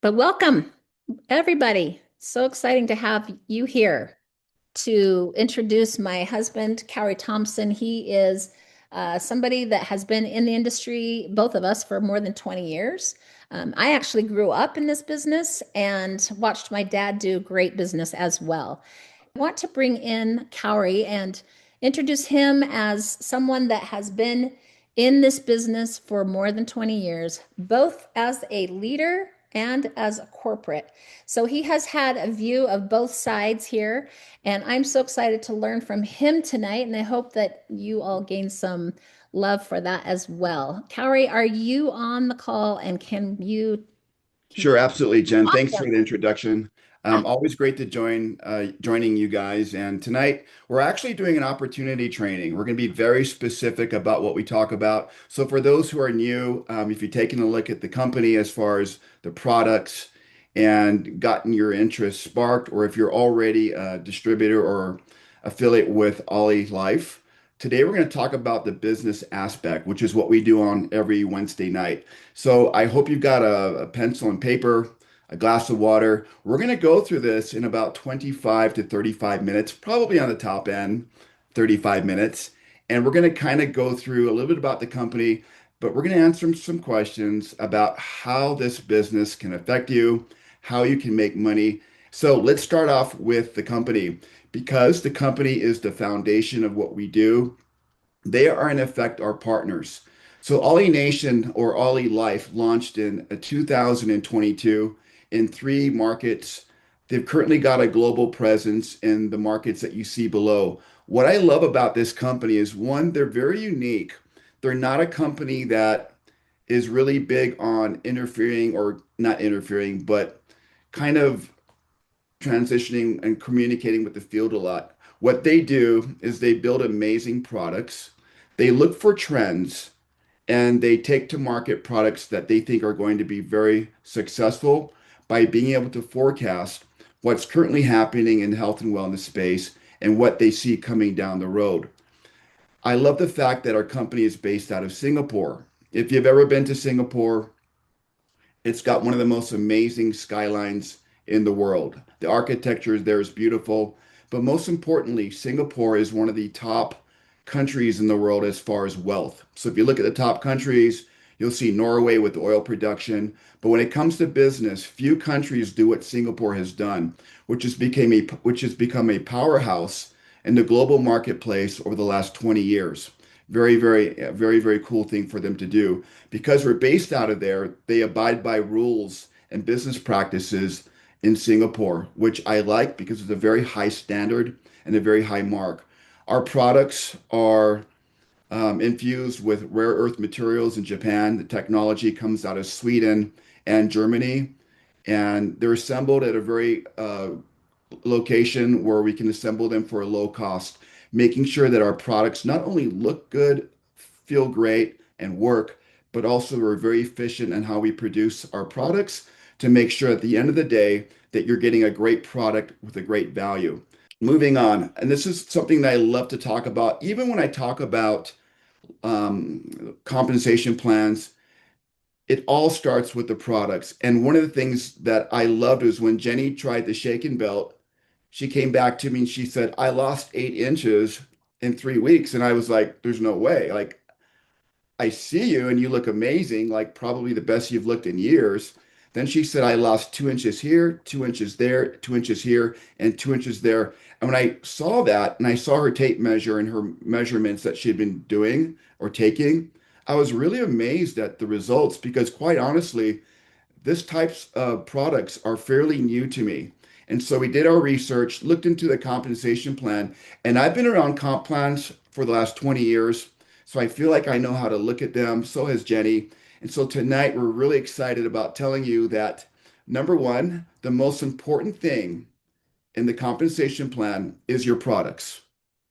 But welcome, everybody. So exciting to have you here to introduce my husband, Cowie Thompson. He is somebody that has been in the industry, both of us, for more than 20 years. I actually grew up in this business and watched my dad do great business as well. I want to bring in Cowie and introduce him as someone that has been in this business for more than 20 years, both as a leader and as a corporate. So he has had a view of both sides here, and I'm so excited to learn from him tonight. And I hope that you all gain some love for that as well. Cowie, are you on the call and can Sure, absolutely, Jen. Thanks for awesome. the introduction. Yeah. Always great to joining you guys. And tonight we're actually doing an opportunity training. We're going to be very specific about what we talk about. So for those who are new, if you've taken a look at the company as far as the products and gotten your interest sparked, or if you're already a distributor or affiliate with OlyLife, today we're going to talk about the business aspect, which is what we do on every Wednesday night. So I hope you've got a pencil and paper, a glass of water. We're going to go through this in about 25 to 35 minutes, probably on the top end, 35 minutes. And we're going to kind of go through a little bit about the company, but we're going to answer some questions about how this business can affect you, how you can make money. So let's start off with the company. Because the company is the foundation of what we do, they are in effect our partners. So Ollie Nation or Ollie Life launched in 2022 in three markets. They've currently got a global presence in the markets that you see below. What I love about this company is one, they're very unique. They're not a company that is really big on interfering or not interfering, but kind of transitioning and communicating with the field a lot. What they do is they build amazing products. They look for trends and they take to market products that they think are going to be very successful by being able to forecast what's currently happening in the health and wellness space and what they see coming down the road. I love the fact that our company is based out of Singapore. If you've ever been to Singapore, it's got one of the most amazing skylines in the world. The architecture there is beautiful, but most importantly, Singapore is one of the top countries in the world as far as wealth. So if you look at the top countries, you'll see Norway with oil production. But when it comes to business, few countries do what Singapore has done, which has become a powerhouse in the global marketplace over the last 20 years. Very cool thing for them to do. Because we're based out of there, they abide by rules and business practices in Singapore, which I like because it's a very high standard and a very high mark. Our products are infused with rare earth materials in Japan. The technology comes out of Sweden and Germany, and they're assembled at a very location where we can assemble them for a low cost, making sure that our products not only look good, feel great, and work, but also we're very efficient in how we produce our products to make sure at the end of the day that you're getting a great product with a great value. Moving on, and this is something that I love to talk about, even when I talk about compensation plans. It all starts with the products. And one of the things that I loved was when Jenny tried the shaken belt, she came back to me and she said, I lost 8 inches in 3 weeks. And I was like, there's no way. Like, I see you and you look amazing, like probably the best you've looked in years. Then she said, I lost 2 inches here, 2 inches there, 2 inches here, and 2 inches there. And when I saw that and I saw her tape measure and her measurements that she had been doing or taking, I was really amazed at the results because quite honestly, this types of products are fairly new to me. And so we did our research, looked into the compensation plan, and I've been around comp plans for the last 20 years. So I feel like I know how to look at them. So has Jenny. And so tonight we're really excited about telling you that number one, the most important thing in the compensation plan is your products.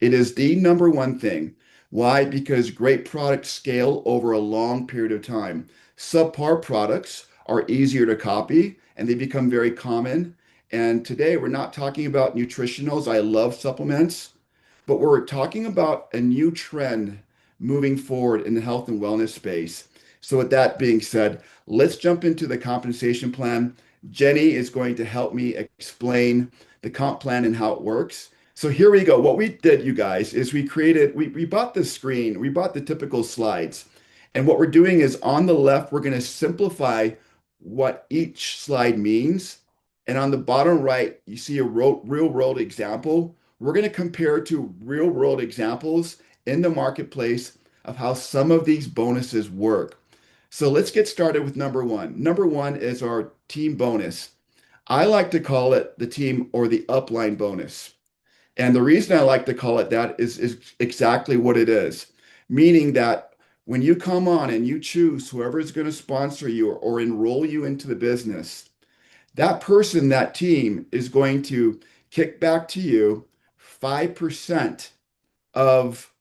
It is the number one thing. Why? Because great products scale over a long period of time. Subpar products are easier to copy and they become very common. And today we're not talking about nutritionals. I love supplements, but we're talking about a new trend moving forward in the health and wellness space. So with that being said, let's jump into the compensation plan. Jenny is going to help me explain the comp plan and how it works. So here we go. What we did, you guys, is we bought the screen, we bought the typical slides. And what we're doing is on the left, we're going to simplify what each slide means. And on the bottom right, you see a real world example. We're going to compare to real world examples in the marketplace of how some of these bonuses work. So let's get started with number one. Number one is our team bonus. I like to call it the team or the upline bonus. And the reason I like to call it that is exactly what it is, meaning that when you come on and you choose whoever is going to sponsor you or enroll you into the business, that person, that team is going to kick back to you 5% of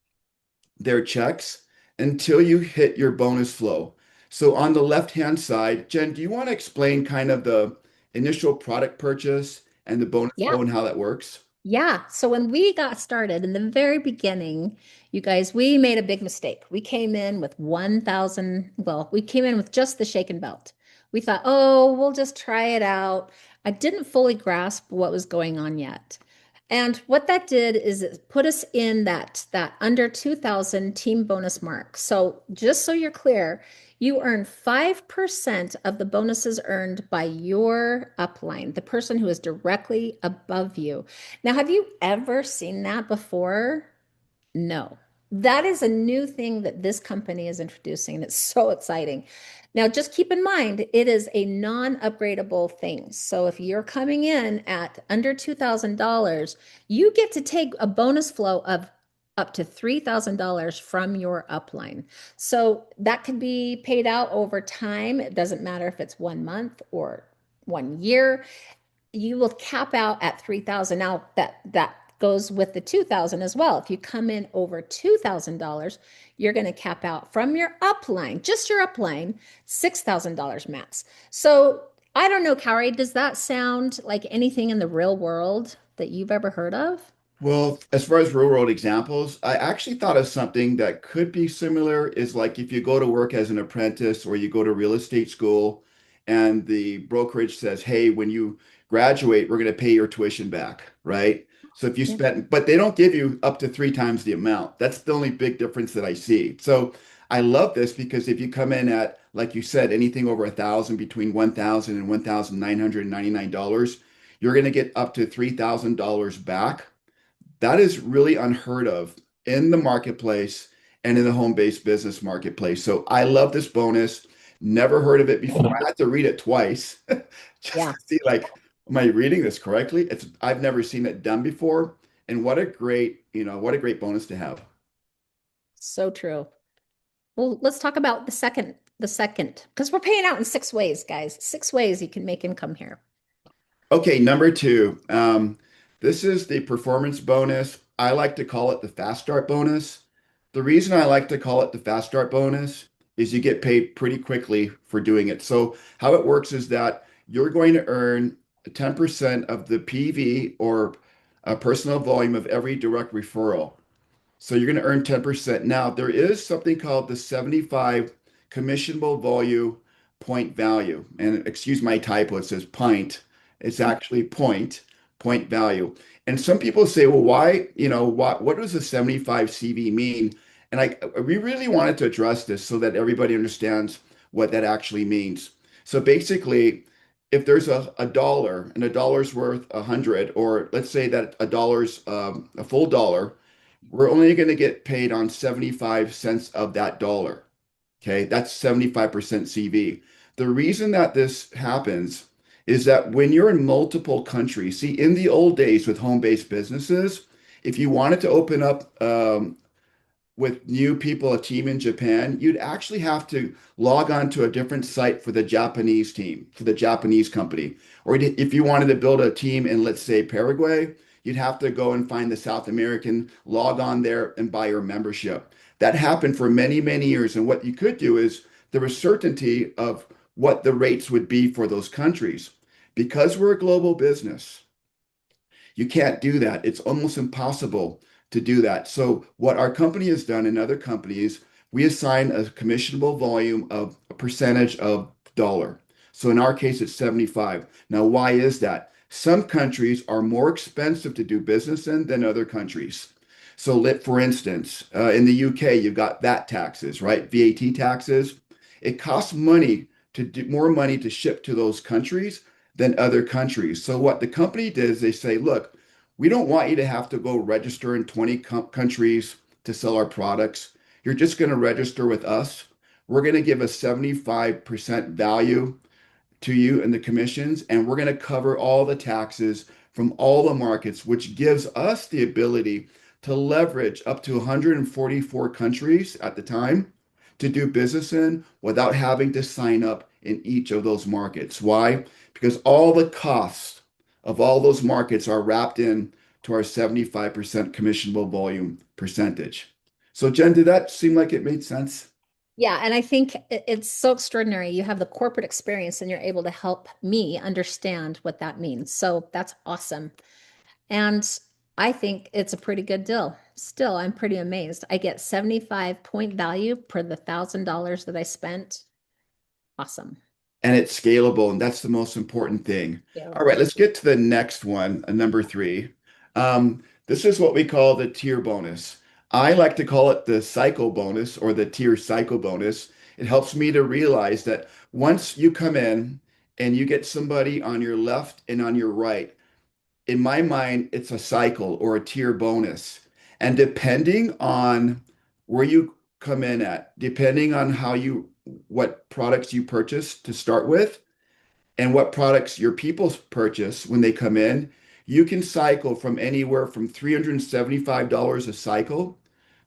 their checks until you hit your bonus flow. So on the left-hand side, Jen, do you want to explain kind of the initial product purchase and the bonus Yeah. flow and how that works? Yeah. So when we got started in the very beginning, you guys, we made a big mistake. We came in with 1,000, well, we came in with just the shaken belt. We thought, oh, we'll just try it out. I didn't fully grasp what was going on yet. And what that did is it put us in that under 2,000 team bonus mark. So just so you're clear, you earn 5% of the bonuses earned by your upline, the person who is directly above you. Now, have you ever seen that before? No. That is a new thing that this company is introducing, and it's so exciting. Now, just keep in mind, it is a non-upgradable thing. So if you're coming in at under $2,000, you get to take a bonus flow of up to $3,000 from your upline. So that can be paid out over time. It doesn't matter if it's 1 month or 1 year. You will cap out at 3,000. Now that goes with the 2,000 as well. If you come in over $2,000, you're going to cap out from your upline, just your upline, $6,000 max. So I don't know, Carrie, does that sound like anything in the real world that you've ever heard of? Well, as far as real world examples, I actually thought of something that could be similar is like if you go to work as an apprentice or you go to real estate school and the brokerage says, hey, when you graduate, we're going to pay your tuition back, right? So if you Yeah. spent, but they don't give you up to three times the amount. That's the only big difference that I see. So I love this because if you come in at, like you said, anything over 1,000, between 1,000 and $1,999, you're going to get up to $3,000 back. That is really unheard of in the marketplace and in the home-based business marketplace. So I love this bonus. Never heard of it before. I had to read it twice just Yeah, to see like, am I reading this correctly? I've never seen it done before. And what a great, what a great bonus to have. so true. Well, let's talk about the second, because we're paying out in 6 ways, guys. 6 ways you can make income here. Okay, number two. This is the performance bonus. I like to call it the fast start bonus. The reason I like to call it the fast start bonus is you get paid pretty quickly for doing it. So how it works is that you're going to earn 10% of the PV or personal volume of every direct referral. So you're going to earn 10%. Now, there is something called the 75 commissionable volume point value. And excuse my typo, it says pint. It's actually point value. And some people say, well, why, what does a 75 CV mean? And we really wanted to address this so that everybody understands what that actually means. So basically, if there's a dollar and a dollar's worth 100, or let's say that a dollar's a full dollar, we're only going to get paid on 75 cents of that dollar. Okay, that's 75% CV. The reason that this happens is that when you're in multiple countries, see, in the old days with home-based businesses, if you wanted to open up with new people, a team in Japan, you'd actually have to log on to a different site for the Japanese team, for the Japanese company. Or if you wanted to build a team in, let's say, Paraguay, you'd have to go and find the South American, log on there and buy your membership. That happened for many, many years. And what you could do is there was certainty of what the rates would be for those countries. Because we're a global business, you can't do that. It's almost impossible to do that. So what our company has done and other companies, we assign a commissionable volume of a percentage of dollar. So in our case, it's 75. Now, why is that? Some countries are more expensive to do business in than other countries. So, for instance, in the UK, you've got VAT taxes, right? VAT taxes. It costs money to do more money to ship to those countries than other countries. So, what the company did is they say, look, we don't want you to have to go register in 20 countries to sell our products. You're just going to register with us. We're going to give a 75% value to you and the commissions, and we're going to cover all the taxes from all the markets, which gives us the ability to leverage up to 144 countries at the time to do business in without having to sign up in each of those markets. Why? Because all the costs of all those markets are wrapped in to our 75% commissionable volume percentage. So, Jen, did that seem like it made sense? Yeah, and I think it's so extraordinary. You have the corporate experience and you're able to help me understand what that means. So that's awesome. And I think it's a pretty good deal. Still, I'm pretty amazed. I get 75 point value per the $1,000 that I spent. Awesome. And it's scalable, and that's the most important thing. All right, Scalable. let's get to the next one, number three. This is what we call the tier bonus. I like to call it the cycle bonus or the tier cycle bonus. It helps me to realize that once you come in and you get somebody on your left and on your right, in my mind, it's a cycle or a tier bonus. And depending on where you come in at, depending on what products you purchase to start with, and what products your people purchase when they come in, you can cycle from anywhere from $375 a cycle,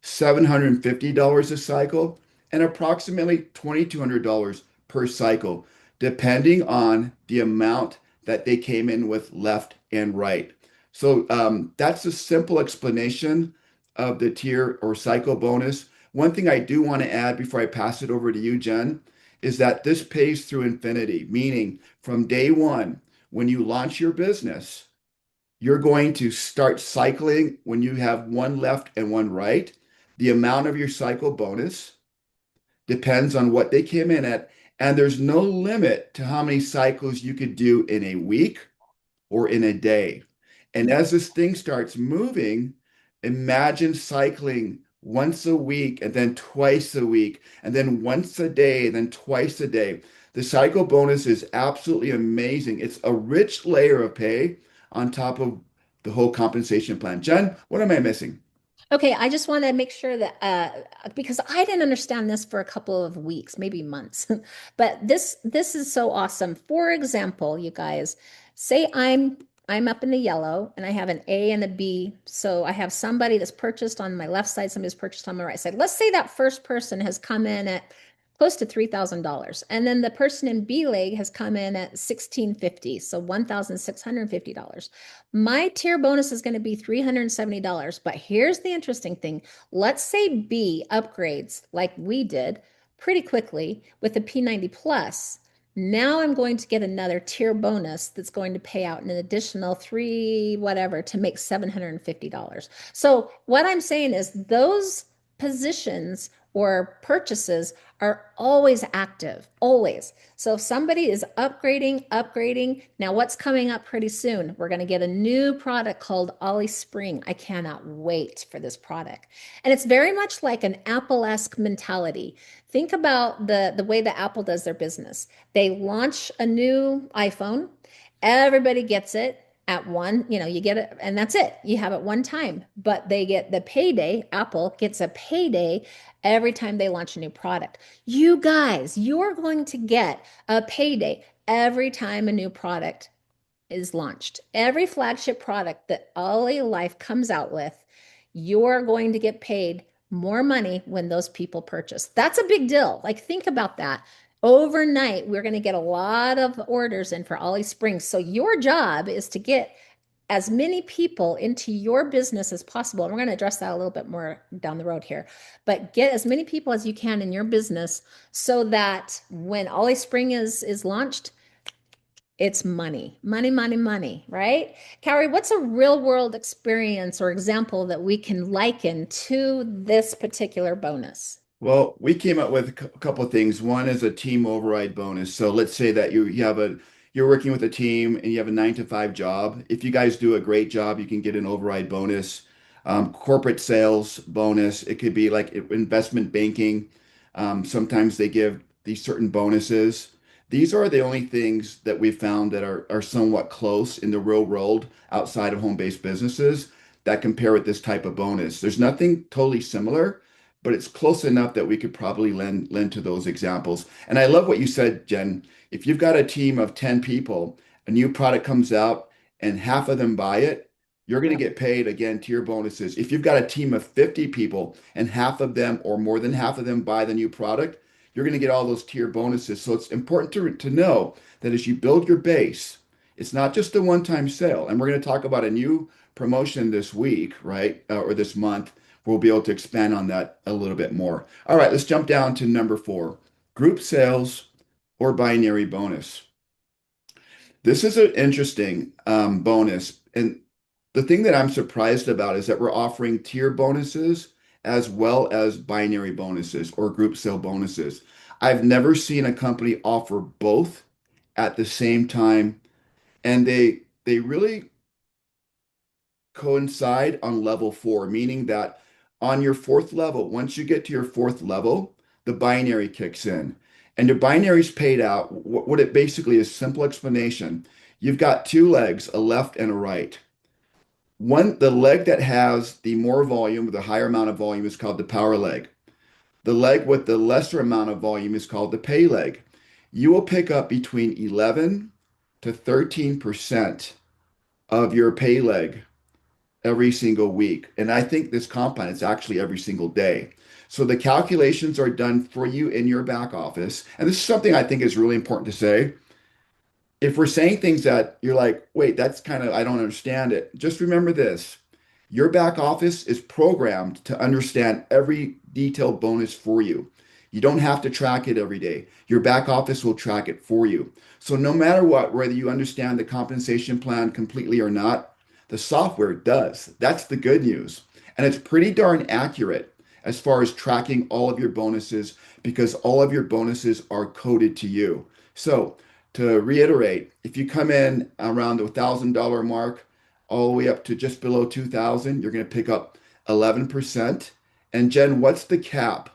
$750 a cycle, and approximately $2,200 per cycle, depending on the amount that they came in with left and right. So that's a simple explanation of the tier or cycle bonus. One thing I do want to add before I pass it over to you, Jen, is that this pays through infinity, meaning from day one, when you launch your business, you're going to start cycling when you have one left and one right. The amount of your cycle bonus depends on what they came in at, and there's no limit to how many cycles you could do in a week or in a day. And as this thing starts moving, imagine cycling once a week and then twice a week and then once a day and then twice a day. The cycle bonus is absolutely amazing. It's a rich layer of pay on top of the whole compensation plan. Jen, what am I missing? Okay, I just want to make sure that because I didn't understand this for a couple of weeks, maybe months. But this is so awesome. For example, you guys, say I'm up in the yellow and I have an A and a B. So I have somebody that's purchased on my left side, somebody's purchased on my right side. Let's say that first person has come in at close to $3,000. And then the person in B leg has come in at 1650, so $1,650. My tier bonus is going to be $370. But here's the interesting thing. Let's say B upgrades like we did pretty quickly with the P90 Plus. Now I'm going to get another tier bonus that's going to pay out an additional three, whatever, to make $750. So what I'm saying is those positions or purchases are always active, always. So if somebody is upgrading. Now what's coming up pretty soon? We're going to get a new product called Ollie Spring. I cannot wait for this product. And it's very much like an Apple-esque mentality. Think about the way that Apple does their business. They launch a new iPhone, everybody gets it at one, you get it, and that's it. You have it one time, but they get the payday. Apple gets a payday every time they launch a new product. You guys, you're going to get a payday every time a new product is launched. Every flagship product that OlyLife comes out with, you're going to get paid more money when those people purchase. That's a big deal. Like, think about that. Overnight, we're going to get a lot of orders in for Ollie Springs. So, your job is to get as many people into your business as possible. And we're going to address that a little bit more down the road here. But get as many people as you can in your business so that when Ollie Spring is launched, it's money, money, money, money, right? Carrie, what's a real world experience or example that we can liken to this particular bonus? Well, we came up with a couple of things. One is a team override bonus. So let's say that you're working with a team and you have a 9 to 5 job. If you guys do a great job, you can get an override bonus, corporate sales bonus. It could be like investment banking. Sometimes they give these certain bonuses. These are the only things that we found that are somewhat close in the real world outside of home-based businesses that compare with this type of bonus. There's nothing totally similar, but it's close enough that we could probably lend to those examples. And I love what you said, Jen. If you've got a team of 10 people, a new product comes out and half of them buy it, you're going to Yep. get paid again tier bonuses. If you've got a team of 50 people and half of them or more than half of them buy the new product, you're going to get all those tier bonuses. So it's important to know that as you build your base, it's not just a one-time sale. And we're going to talk about a new promotion this week, right? Or this month. We'll be able to expand on that a little bit more. All right, let's jump down to number 4, group sales or binary bonus. This is an interesting bonus. And the thing that I'm surprised about is that we're offering tier bonuses as well as binary bonuses or group sale bonuses. I've never seen a company offer both at the same time, and they really coincide on level 4, meaning that on your fourth level, once you get to your fourth level, the binary kicks in. And your binary is paid out. What it basically is, simple explanation. You've got two legs, a left and a right. The leg that has the more volume, the higher amount of volume is called the power leg. The leg with the lesser amount of volume is called the pay leg. You will pick up between 11 to 13% of your pay leg every single week. And I think this compound is actually every single day. So the calculations are done for you in your back office. And this is something I think is really important to say. If we're saying things that you're like, wait, that's kind of, I don't understand it. Just remember this. Your back office is programmed to understand every detailed bonus for you. You don't have to track it every day. Your back office will track it for you. So no matter what, whether you understand the compensation plan completely or not, the software does. That's the good news. And it's pretty darn accurate as far as tracking all of your bonuses because all of your bonuses are coded to you. So to reiterate, if you come in around the $1,000 mark, all the way up to just below 2,000, you're going to pick up 11%. And Jen, what's the cap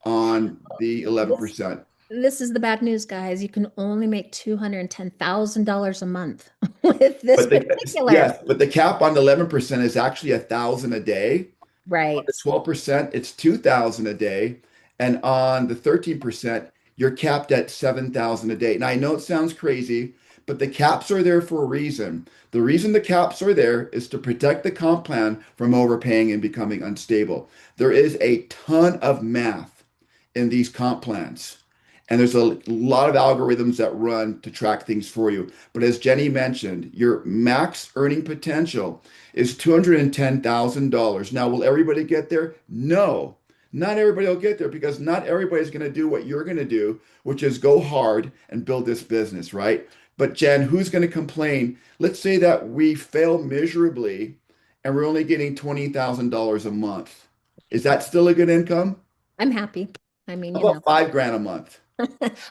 on the This 11%? this is the bad news, guys. You can only make $210,000 a month with this But particular. yes, but the cap on the 11% is actually 1,000 a day. On the Right. 12%, it's 2,000 a day. And on the 13%, you're capped at 7,000 a day. Now, I know it sounds crazy, but the caps are there for a reason. The reason the caps are there is to protect the comp plan from overpaying and becoming unstable. There is a ton of math in these comp plans. And there's a lot of algorithms that run to track things for you. But as Jenny mentioned, your max earning potential is $210,000. Now, will everybody get there? No, not everybody will get there because not everybody's going to do what you're going to do, which is go hard and build this business, right? But Jen, who's going to complain? Let's say that we fail miserably and we're only getting $20,000 a month. Is that still a good income? I'm happy. I mean, How about 5 grand a month?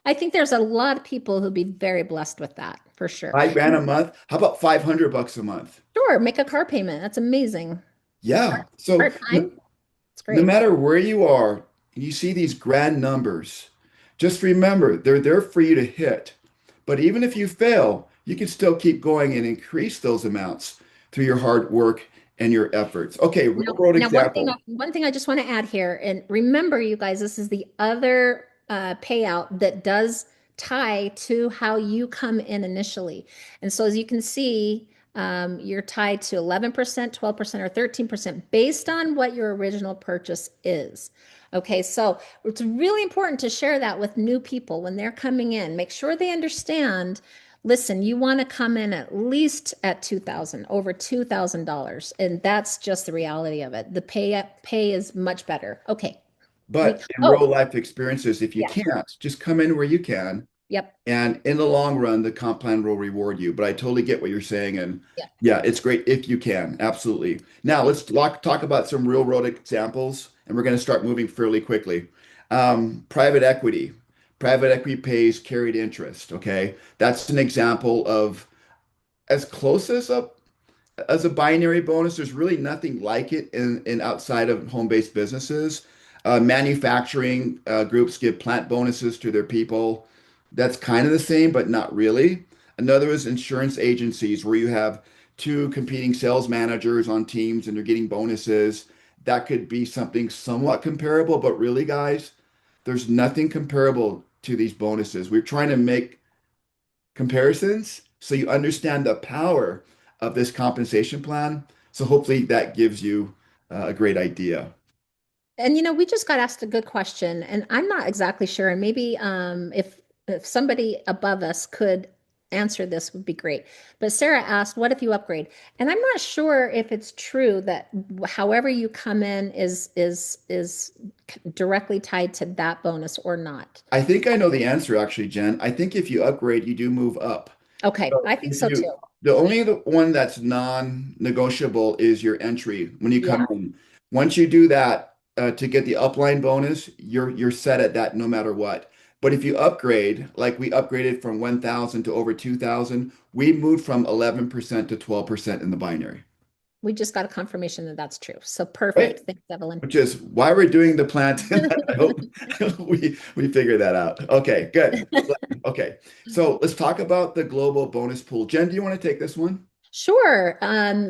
I think there's a lot of people who'll be very blessed with that for sure. 5 grand a month? How about 500 bucks a month? Sure, make a car payment. That's amazing. Yeah. So Part-time, it's no great. matter where you are, and you see these grand numbers, just remember they're there for you to hit. But even if you fail, you can still keep going and increase those amounts through your hard work and your efforts. Okay, real Now, world now example. one thing I just want to add here, and remember, you guys, this is the other payout that does tie to how you come in initially. And so, as you can see, you're tied to 11%, 12%, or 13% based on what your original purchase is. Okay, so it's really important to share that with new people when they're coming in. Make sure they understand. Listen, you want to come in at least at 2,000, over $2,000, and that's just the reality of it. The pay is much better. Okay. But in real Oh, life experiences, if you yeah. can't, just come in where you can. Yep. And in the long run, the comp plan will reward you. But I totally get what you're saying. And Yeah. yeah, it's great if you can. Absolutely. Now let's talk about some real world examples. And we're going to start moving fairly quickly. Private equity. Private equity pays carried interest. Okay. That's an example of as close as a binary bonus. There's really nothing like it in outside of home-based businesses. Manufacturing groups give plant bonuses to their people. That's kind of the same, but not really. Another is insurance agencies where you have two competing sales managers on teams and they're getting bonuses. That could be something somewhat comparable, but really, guys, there's nothing comparable to these bonuses. We're trying to make comparisons so you understand the power of this compensation plan. So hopefully that gives you a great idea. And we just got asked a good question, and I'm not exactly sure. And maybe if somebody above us could answer this would be great. But Sarah asked, "What if you upgrade?" And I'm not sure if it's true that however you come in is directly tied to that bonus or not. I think I know the answer actually, Jen. I think if you upgrade, you do move up. Okay, So I think if so you, too. the only one that's non-negotiable is your entry when you come Yeah, in. Once you do that to get the upline bonus, you're set at that no matter what. But if you upgrade, like we upgraded from 1,000 to over 2,000, we moved from 11% to 12% in the binary, we just got a confirmation that that's true. So right? perfect. Thanks, Evelyn. Which is why we're doing the plant. And I hope we figure that out. Okay, good. Okay, so let's talk about the global bonus pool. Jen, do you want to take this one? Sure.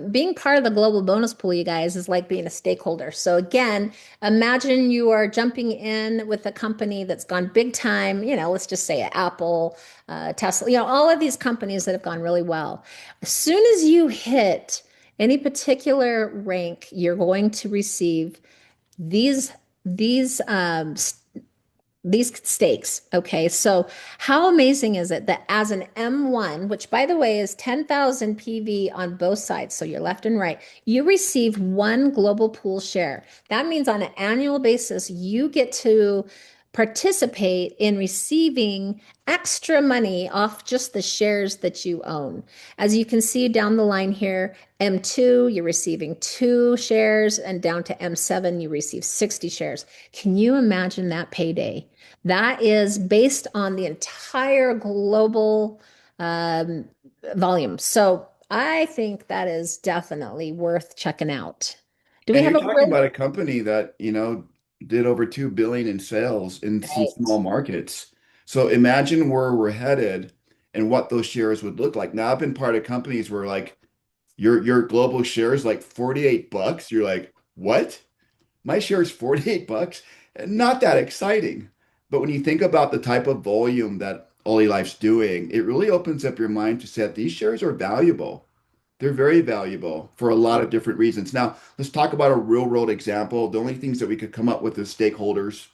Being part of the global bonus pool, you guys, is like being a stakeholder. So again, imagine you are jumping in with a company that's gone big time, let's just say Apple, Tesla, all of these companies that have gone really well. As soon as you hit any particular rank, you're going to receive these these these stakes. Okay. So, how amazing is it that as an M1, which by the way is 10,000 PV on both sides, so your left and right, you receive one global pool share. That means on an annual basis, you get to participate in receiving extra money off just the shares that you own. As you can see down the line here, M2, you're receiving 2 shares, and down to M7, you receive 60 shares. Can you imagine that payday? That is based on the entire global um, volume. So I think that is definitely worth checking out. Do we And have you're a talking real about a company that, did over 2 billion in sales in some right? small markets. So imagine where we're headed and what those shares would look like. Now, I've been part of companies where like your global shares like $48. You're like, what? My share is $48? Not that exciting. But when you think about the type of volume that OlyLife's doing, it really opens up your mind to say that these shares are valuable. They're very valuable for a lot of different reasons. Now, let's talk about a real world example. The only things that we could come up with is stakeholders.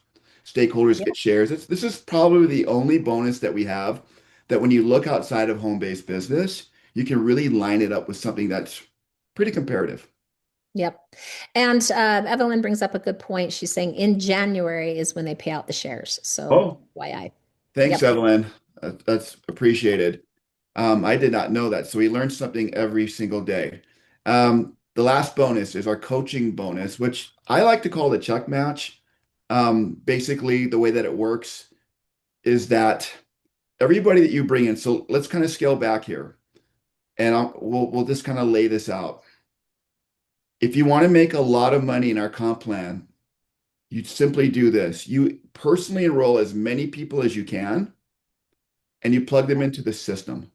Stakeholders Yep. get shares. This is probably the only bonus that we have that when you look outside of home-based business, you can really line it up with something that's pretty comparative. Yep. And Evelyn brings up a good point. She's saying in January is when they pay out the shares. So Oh, why I. thanks, Yep. Evelyn. That's appreciated. I did not know that. So we learn something every single day. The last bonus is our coaching bonus, which I like to call the check match. Basically, the way that it works is that everybody that you bring in, so let's kind of scale back here and we'll just kind of lay this out. If you want to make a lot of money in our comp plan, you simply do this. You personally enroll as many people as you can and you plug them into the system.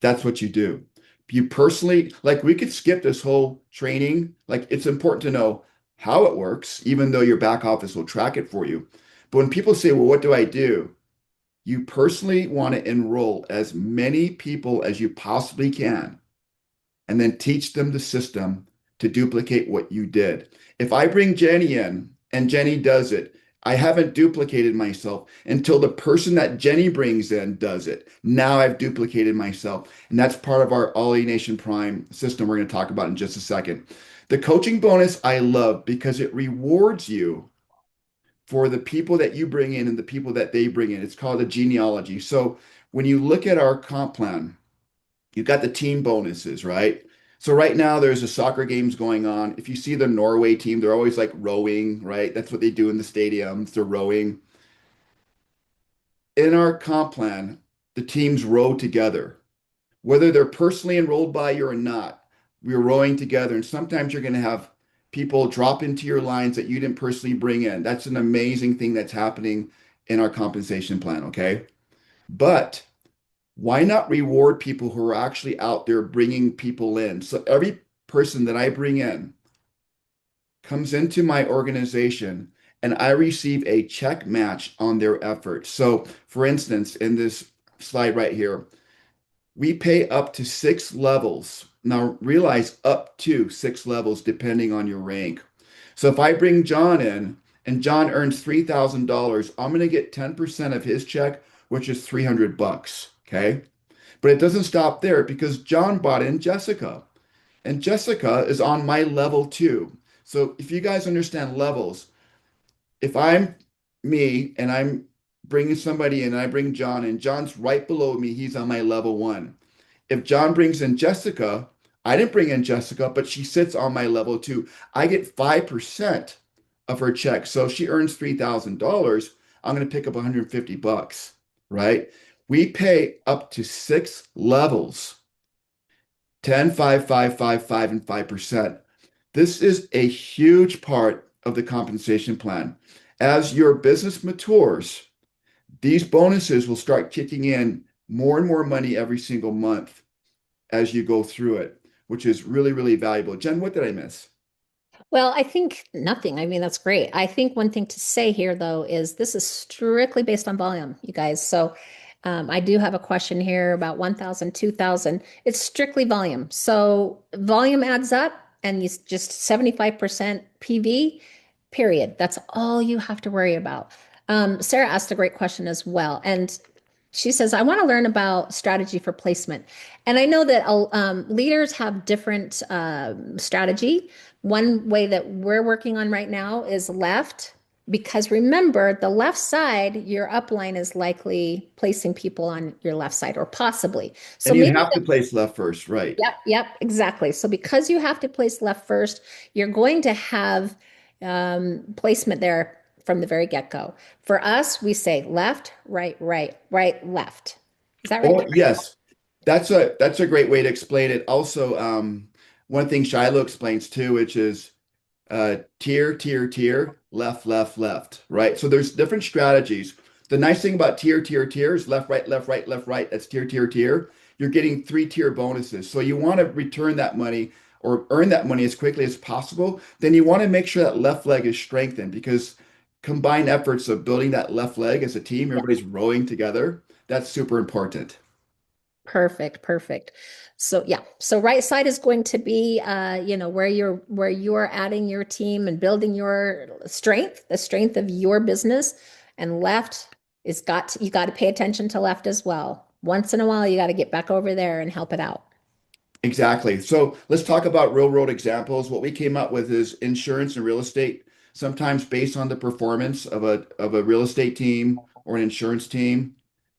That's what you do. You personally, like we could skip this whole training. Like it's important to know how it works, even though your back office will track it for you. But when people say, well, what do I do? You personally want to enroll as many people as you possibly can and then teach them the system to duplicate what you did. If I bring Jenny in and Jenny does it, I haven't duplicated myself until the person that Jenny brings in does it. Now I've duplicated myself. And that's part of our Ollie Nation Prime system we're going to talk about in just a second. The coaching bonus I love because it rewards you for the people that you bring in and the people that they bring in. It's called a genealogy. So when you look at our comp plan, you've got the team bonuses, right? So right now there's a soccer games going on. If you see the Norway team, they're always like rowing, right? That's what they do in the stadiums. They're rowing. In our comp plan, the teams row together. Whether they're personally enrolled by you or not, we're rowing together. And sometimes you're going to have people drop into your lines that you didn't personally bring in. That's an amazing thing that's happening in our compensation plan, okay? But why not reward people who are actually out there bringing people in? So every person that I bring in comes into my organization and I receive a check match on their efforts. So, for instance, in this slide right here, we pay up to 6 levels. Now, realize up to 6 levels depending on your rank. So, if I bring John in and John earns $3,000, I'm going to get 10% of his check, which is 300 bucks. Okay. But it doesn't stop there because John brought in Jessica, and Jessica is on my level too. So if you guys understand levels, if I'm me and I'm bringing somebody in, and I bring John in, John's right below me, he's on my level one. If John brings in Jessica, I didn't bring in Jessica, but she sits on my level two. I get 5% of her check. So if she earns $3,000, I'm going to pick up 150 bucks, right? We pay up to 6 levels, 10, 5, 5, 5, 5, and 5%. This is a huge part of the compensation plan. As your business matures, these bonuses will start kicking in more and more money every single month as you go through it, which is really, really valuable. Jen, what did I miss? Well, I think nothing. I mean, that's great. I think one thing to say here, though, is this is strictly based on volume, you guys. So I do have a question here about 1,000, 2,000. It's strictly volume. So volume adds up and you just 75% PV, period. That's all you have to worry about. Sarah asked a great question as well. And she says, I want to learn about strategy for placement. And I know that leaders have different strategy. One way that we're working on right now is left, because remember, the left side, your upline is likely placing people on your left side or possibly. So And you maybe have to place left first, right? yep, exactly. So because you have to place left first, you're going to have placement there from the very get-go. For us, we say left, right, right, right, left. Is that right, Oh, Carrie? yes. That's a great way to explain it. Also, one thing Shiloh explains too, which is tier, tier, tier, left, left, left, right? So there's different strategies. The nice thing about tier, tier, tier is left, right, left, right, left, right. That's tier, tier, tier. You're getting 3 tier bonuses. So you want to return that money or earn that money as quickly as possible. Then you want to make sure that left leg is strengthened because combined efforts of building that left leg as a team, everybody's rowing together. That's super important. Perfect, perfect. So yeah, so right side is going to be where you're adding your team and building your strength, the strength of your business, and left is you got to pay attention to left as well. Once in a while, you got to get back over there and help it out. Exactly. So let's talk about real world examples. What we came up with is insurance and real estate, sometimes based on the performance of a real estate team or an insurance team,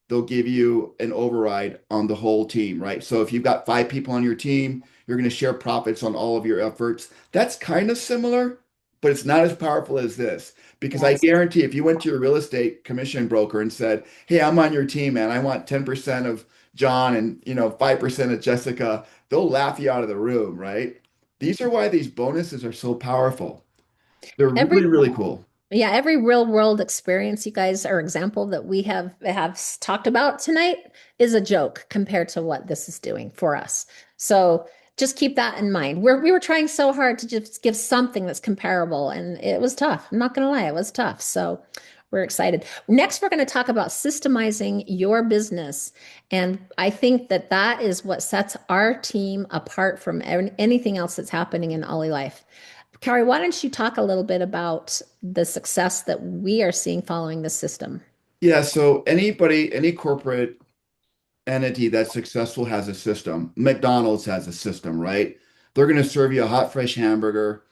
they'll give you an override on the whole team, right? So if you've got 5 people on your team, you're going to share profits on all of your efforts. That's kind of similar, but it's not as powerful as this because I Yes. guarantee if you went to your real estate commission broker and said, "Hey, I'm on your team, man. I want 10% of John and 5% of Jessica," they'll laugh you out of the room, right? These are why these bonuses are so powerful. They're really, Every really cool. Yeah, every real world experience you guys or example that we have talked about tonight is a joke compared to what this is doing for us. So just keep that in mind. We were trying so hard to just give something that's comparable, and it was tough. I'm not gonna lie, it was tough. So we're excited. Next, we're going to talk about systemizing your business. And I think that that is what sets our team apart from anything else that's happening in OlyLife. Carrie, why don't you talk a little bit about the success that we are seeing following this system? Yeah, so anybody, any corporate entity that's successful has a system. McDonald's has a system, right? They're going to serve you a hot, fresh hamburger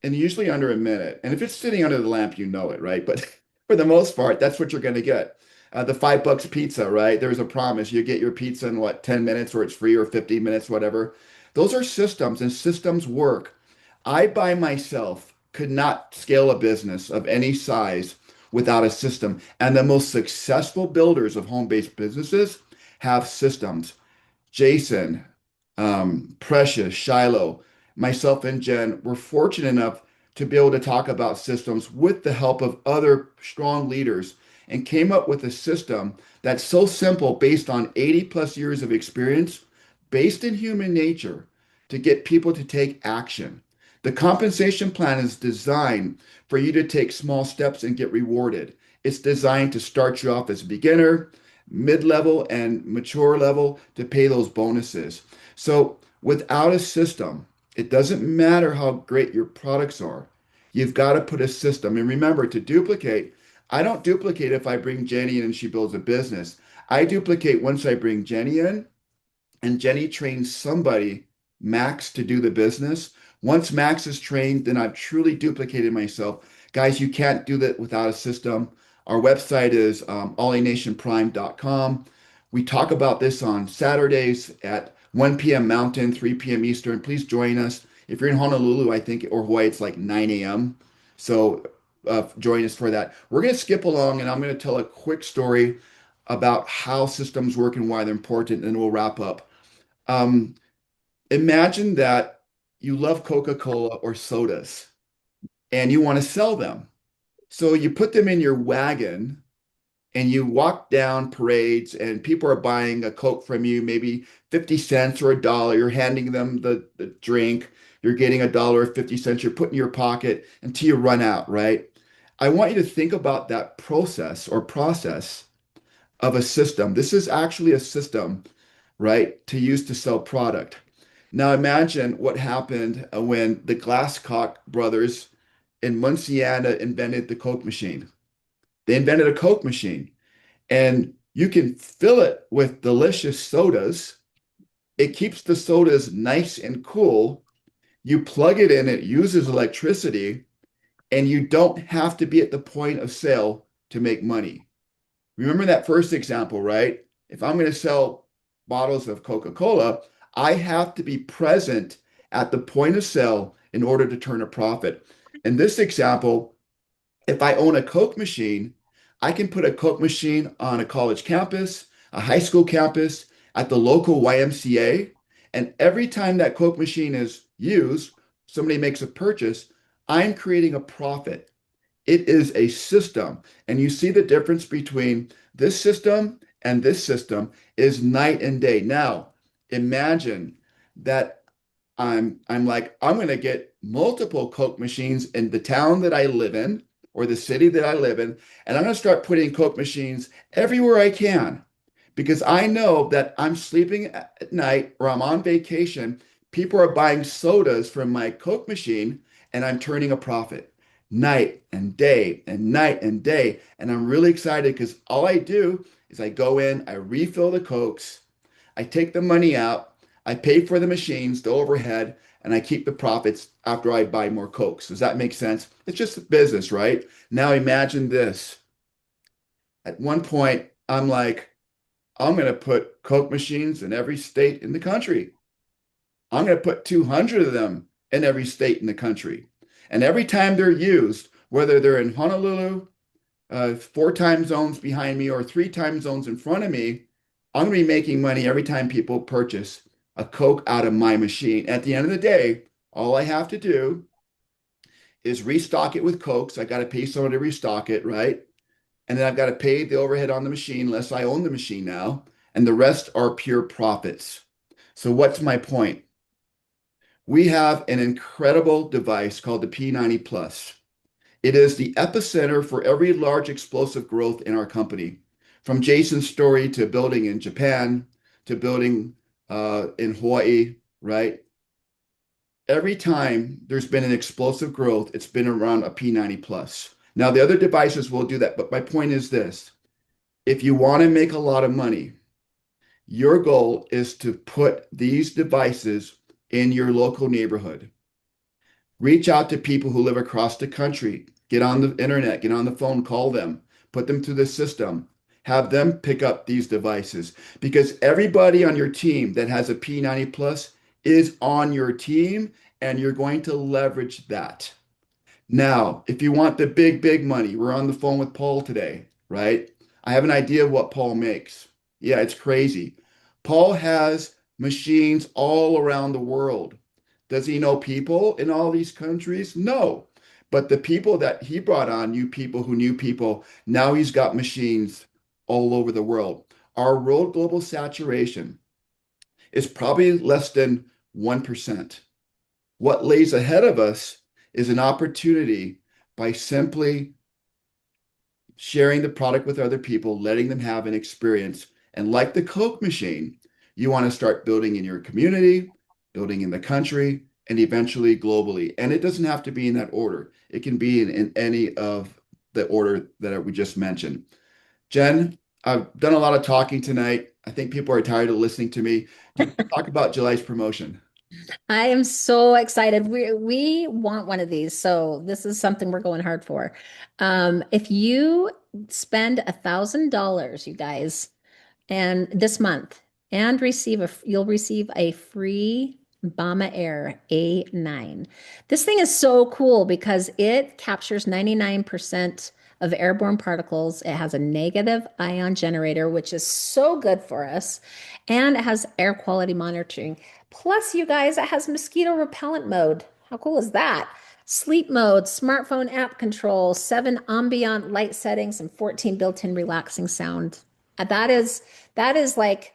and usually under a minute. And if it's sitting under the lamp, you know it, right? But for the most part, that's what you're going to get. The $5 pizza, right? There's a promise you get your pizza in what, 10 minutes or it's free or 15 minutes, whatever. Those are systems, and systems work. I by myself could not scale a business of any size without a system. And the most successful builders of home-based businesses have systems. Jason, Precious, Shiloh, myself, and Jen were fortunate enough to be able to talk about systems with the help of other strong leaders and came up with a system that's so simple based on 80 plus years of experience, based in human nature, to get people to take action. The compensation plan is designed for you to take small steps and get rewarded. It's designed to start you off as a beginner, mid-level, and mature level to pay those bonuses. So without a system, it doesn't matter how great your products are. You've got to put a system. And remember, to duplicate, I don't duplicate if I bring Jenny in and she builds a business. I duplicate once I bring Jenny in and Jenny trains somebody, Max, to do the business. Once Max is trained, then I've truly duplicated myself. Guys, you can't do that without a system. Our website is olynationprime.com. We talk about this on Saturdays at 1 p.m. Mountain, 3 p.m. Eastern. Please join us. If you're in Honolulu, I think, or Hawaii, it's like 9 a.m. So join us for that. We're going to skip along and I'm going to tell a quick story about how systems work and why they're important, and we'll wrap up. Um, Imagine that you love Coca-Cola or sodas and you want to sell them. So you put them in your wagon and you walk down parades and people are buying a Coke from you, maybe 50 cents or a dollar. You're handing them the drink. You're getting a dollar or 50 cents. You're putting in your pocket until you run out, right? I want you to think about that process of a system. This is actually a system, right, to use to sell product. Now imagine what happened when the Glasscock brothers in Munciana invented the Coke machine. They invented a Coke machine, and you can fill it with delicious sodas. It keeps the sodas nice and cool. You plug it in, it uses electricity, and you don't have to be at the point of sale to make money. Remember that first example, right? If I'm going to sell bottles of Coca-Cola, I have to be present at the point of sale in order to turn a profit. In this example, if I own a Coke machine, I can put a Coke machine on a college campus, a high school campus, at the local YMCA. And every time that Coke machine is used, somebody makes a purchase, I'm creating a profit. It is a system. And you see the difference between this system and this system is night and day. Now, imagine that I'm like, I'm going to get multiple Coke machines in the town that I live in or the city that I live in, and I'm going to start putting Coke machines everywhere I can because I know that I'm sleeping at night or I'm on vacation. People are buying sodas from my Coke machine and I'm turning a profit night and day and night and day. And I'm really excited because all I do is I go in, I refill the Cokes, I take the money out, I pay for the machines, the overhead, and I keep the profits after I buy more Cokes. Does that make sense? It's just a business, right? Now imagine this. At one point, I'm like, I'm going to put Coke machines in every state in the country. I'm going to put 200 of them in every state in the country. And every time they're used, whether they're in Honolulu, 4 time zones behind me, or 3 time zones in front of me, I'm going to be making money every time people purchase a Coke out of my machine. At the end of the day, all I have to do is restock it with Cokes. I got to pay someone to restock it, right? And then I've got to pay the overhead on the machine, unless I own the machine now. And the rest are pure profits. So what's my point? We have an incredible device called the P90 Plus. It is the epicenter for every large explosive growth in our company. From Jason's story to building in Japan to building in Hawaii, right? Every time there's been an explosive growth, it's been around a P90 plus. Now, the other devices will do that, but my point is this. If you want to make a lot of money, your goal is to put these devices in your local neighborhood. Reach out to people who live across the country. Get on the internet, get on the phone, call them, put them through the system, have them pick up these devices because everybody on your team that has a P90 plus is on your team, and you're going to leverage that. Now, if you want the big, big money, we're on the phone with Paul today, right? I have an idea of what Paul makes. Yeah, it's crazy. Paul has machines all around the world. Does he know people in all these countries? No. But the people that he brought on knew people who knew people. Now he's got machines all over the world. Our world global saturation is probably less than 1%. What lays ahead of us is an opportunity by simply sharing the product with other people, letting them have an experience. And like the Coke machine, you want to start building in your community, building in the country, and eventually globally. And it doesn't have to be in that order. It can be in any of the order that we just mentioned. Jen, I've done a lot of talking tonight. I think people are tired of listening to me. Talk about July's promotion. I am so excited. We want one of these, so this is something we're going hard for. If you spend $1,000, you guys, and this month, and you'll receive a free Bama Air A9. This thing is so cool because it captures 99% of airborne particles. It has a negative ion generator, which is so good for us, and it has air quality monitoring. Plus, you guys, it has mosquito repellent mode. How cool is that? Sleep mode, smartphone app control, 7 ambient light settings, and 14 built-in relaxing sound. That is like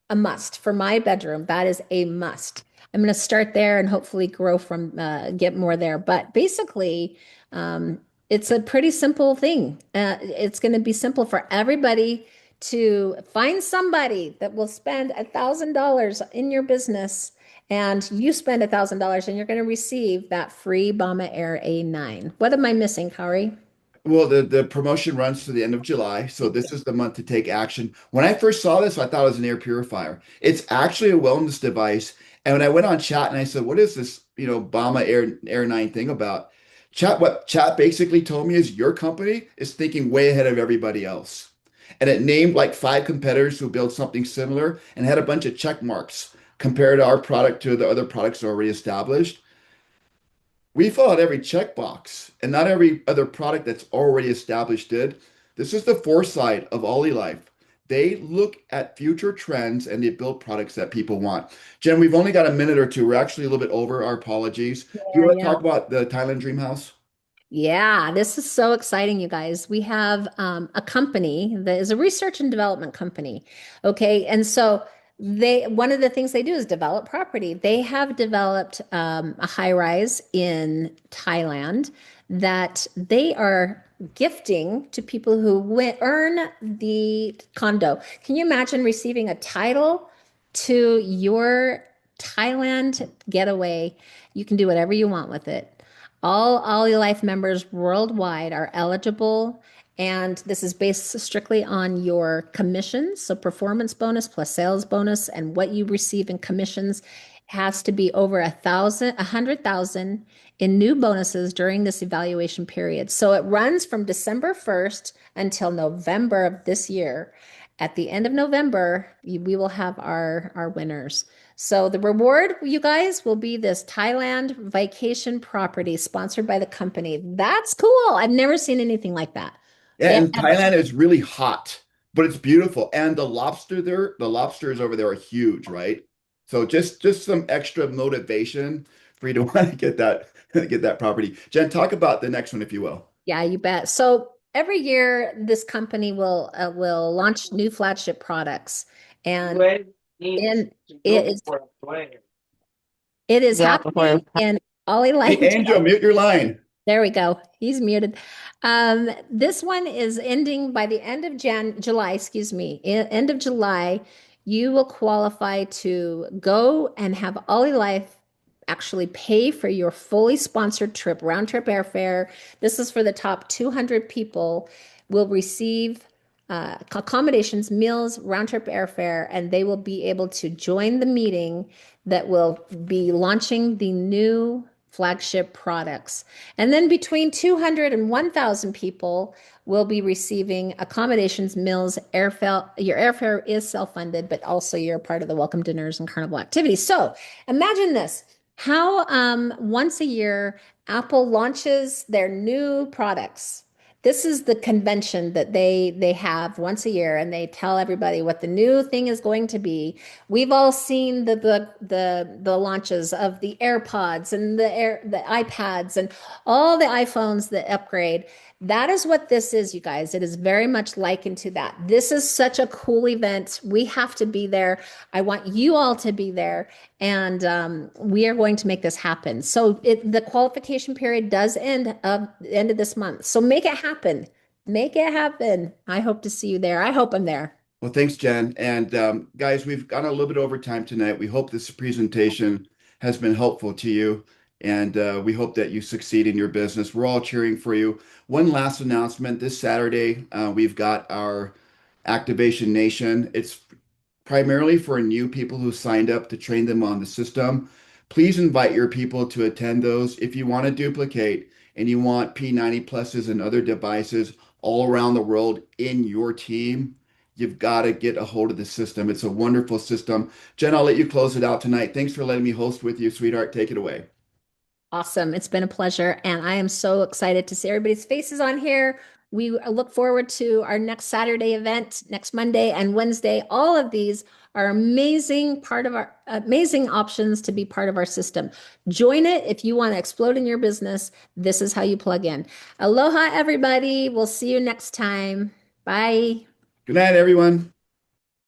a must for my bedroom. That is a must. I'm going to start there and hopefully grow from get more there. But basically, it's a pretty simple thing. It's going to be simple for everybody to find somebody that will spend $1,000 in your business, and you spend $1,000, and you're going to receive that free Bama Air A9. What am I missing, Kari? Well, the promotion runs to the end of July, so this is the month to take action. When I first saw this, I thought it was an air purifier. It's actually a wellness device. And when I went on chat and I said, "What is this, Bama Air 9 thing about?" What chat basically told me is your company is thinking way ahead of everybody else. And it named like 5 competitors who built something similar and had a bunch of check marks compared our product to the other products already established. We fill out every checkbox, and not every other product that's already established did. This is the foresight of OlyLife. They look at future trends and they build products that people want. Jen, we've only got a minute or two. We're actually a little bit over. Our apologies. Do you Yeah, want to yeah. talk about the Thailand Dream House? Yeah, this is so exciting, you guys. We have a company that is a research and development company. Okay. And so one of the things they do is develop property. They have developed a high rise in Thailand that they are gifting to people who earn the condo. Can you imagine receiving a title to your Thailand getaway? You can do whatever you want with it. All your life members worldwide are eligible, and this is based strictly on your commissions. So performance bonus plus sales bonus, and what you receive in commissions has to be over 100,000 in new bonuses during this evaluation period. So it runs from December 1st until November of this year. At the end of November, we will have our winners. So the reward, you guys, will be this Thailand vacation property sponsored by the company. That's cool. I've never seen anything like that. Yeah, Yeah, and Thailand is really hot, but it's beautiful. And the lobsters over there are huge, right? So just some extra motivation for you to want to get that property. Jen, talk about the next one, if you will. yeah, you bet. So every year, this company will launch new flagship products, and in it is it is happening in Hey, OlyLife. Angel, mute your line. There we go. He's muted. This one is ending by the end of July, excuse me. End of July, you will qualify to go and have OlyLife actually pay for your fully sponsored trip, round trip airfare. This is for the top 200 people will receive accommodations, meals, round trip airfare, and they will be able to join the meeting that will be launching the new flagship products. And then between 200 and 1,000 people will be receiving accommodations, meals, airfare. Your airfare is self-funded, but also you're part of the welcome dinners and carnival activities. So imagine this. How once a year Apple launches their new products. This is the convention that they have once a year, and they tell everybody what the new thing is going to be. We've all seen the launches of the AirPods and the iPads and all the iPhones that upgrade. That is what this is, you guys. It is very much likened to that. This is such a cool event. We have to be there. I want you all to be there, and we are going to make this happen. So the qualification period does end of the end of this month. So make it happen. Make it happen. I hope to see you there. I hope I'm there. Well, thanks, Jen. And guys, we've gone a little bit over time tonight. We hope this presentation has been helpful to you, and we hope that you succeed in your business. We're all cheering for you. One last announcement this Saturday, we've got our Activation Nation. It's primarily for new people who signed up to train them on the system. Please invite your people to attend those. If you want to duplicate and you want P90 pluses and other devices all around the world in your team, you've got to get a hold of the system. It's a wonderful system. Jen, I'll let you close it out tonight. Thanks for letting me host with you, sweetheart. Take it away. Awesome. It's been a pleasure. And I am so excited to see everybody's faces on here. We look forward to our next Saturday event, next Monday and Wednesday. All of these are amazing part of our amazing options to be part of our system. Join it if you want to explode in your business. This is how you plug in. Aloha, everybody. We'll see you next time. Bye. Good night, everyone.